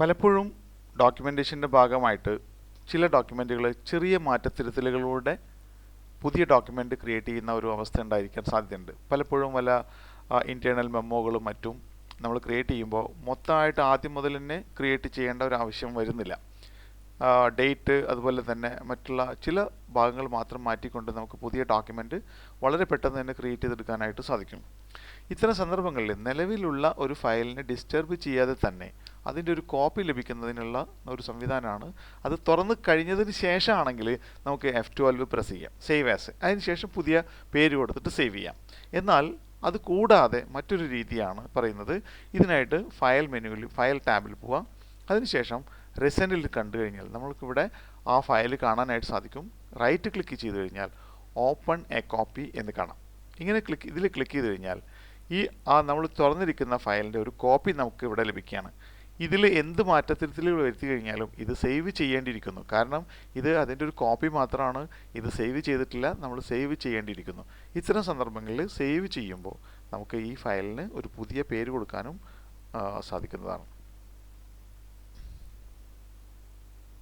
പലപ്പോഴും ഡോക്യുമെൻറ്റേഷൻ്റെ ഭാഗമായിട്ട് ചില ഡോക്യുമെൻറ്റുകൾ ചെറിയ മാറ്റത്തിരുത്തലുകളിലൂടെ പുതിയ ഡോക്യുമെൻ്റ് ക്രിയേറ്റ് ചെയ്യുന്ന ഒരു അവസ്ഥ ഉണ്ടായിരിക്കാൻ സാധ്യതയുണ്ട്. പലപ്പോഴും വല്ല ഇൻറ്റേർണൽ മെമ്മോകളും മറ്റും നമ്മൾ ക്രിയേറ്റ് ചെയ്യുമ്പോൾ മൊത്തമായിട്ട് ആദ്യം മുതൽ തന്നെ ക്രിയേറ്റ് ചെയ്യേണ്ട ഒരു ആവശ്യം വരുന്നില്ല. ഡേറ്റ് അതുപോലെ തന്നെ മറ്റുള്ള ചില ഭാഗങ്ങൾ മാത്രം മാറ്റിക്കൊണ്ട് നമുക്ക് പുതിയ ഡോക്യുമെൻ്റ് വളരെ പെട്ടെന്ന് തന്നെ ക്രിയേറ്റ് ചെയ്തെടുക്കാനായിട്ട് സാധിക്കും. ഇത്തരം സന്ദർഭങ്ങളിൽ നിലവിലുള്ള ഒരു ഫയലിനെ ഡിസ്റ്റർബ് ചെയ്യാതെ തന്നെ അതിൻ്റെ ഒരു കോപ്പി ലഭിക്കുന്നതിനുള്ള ഒരു സംവിധാനമാണ്. അത് തുറന്ന് കഴിഞ്ഞതിന് ശേഷമാണെങ്കിൽ നമുക്ക് F12 പ്രസ് ചെയ്യാം, സേവ് ആസ്. അതിനുശേഷം പുതിയ പേര് കൊടുത്തിട്ട് സേവ് ചെയ്യാം. എന്നാൽ അത് കൂടാതെ മറ്റൊരു രീതിയാണ് പറയുന്നത്. ഇതിനായിട്ട് ഫയൽ മെനുവിൽ ഫയൽ ടാബിൽ പോവാം. അതിനുശേഷം റെസെൻറ്റിൽ കണ്ടു കഴിഞ്ഞാൽ നമ്മൾക്കിവിടെ ആ ഫയൽ കാണാനായിട്ട് സാധിക്കും. റൈറ്റ് ക്ലിക്ക് ചെയ്ത് കഴിഞ്ഞാൽ ഓപ്പൺ എ കോപ്പി എന്ന് കാണാം. ഇങ്ങനെ ഇതിൽ ക്ലിക്ക് ചെയ്ത് കഴിഞ്ഞാൽ നമ്മൾ തുറന്നിരിക്കുന്ന ഫയലിൻ്റെ ഒരു കോപ്പി നമുക്ക് ഇവിടെ ലഭിക്കുകയാണ്. ഇതിൽ എന്ത് മാറ്റത്തിരുത്തലുകൾ വരുത്തി കഴിഞ്ഞാലും ഇത് സേവ് ചെയ്യേണ്ടിയിരിക്കുന്നു. കാരണം ഇത് അതിൻ്റെ ഒരു കോപ്പി മാത്രമാണ്, ഇത് സേവ് ചെയ്തിട്ടില്ല, നമ്മൾ സേവ് ചെയ്യേണ്ടിയിരിക്കുന്നു. ഇത്തരം സന്ദർഭങ്ങളിൽ സേവ് ചെയ്യുമ്പോൾ നമുക്ക് ഈ ഫയലിന് ഒരു പുതിയ പേര് കൊടുക്കാനും സാധിക്കുന്നതാണ്.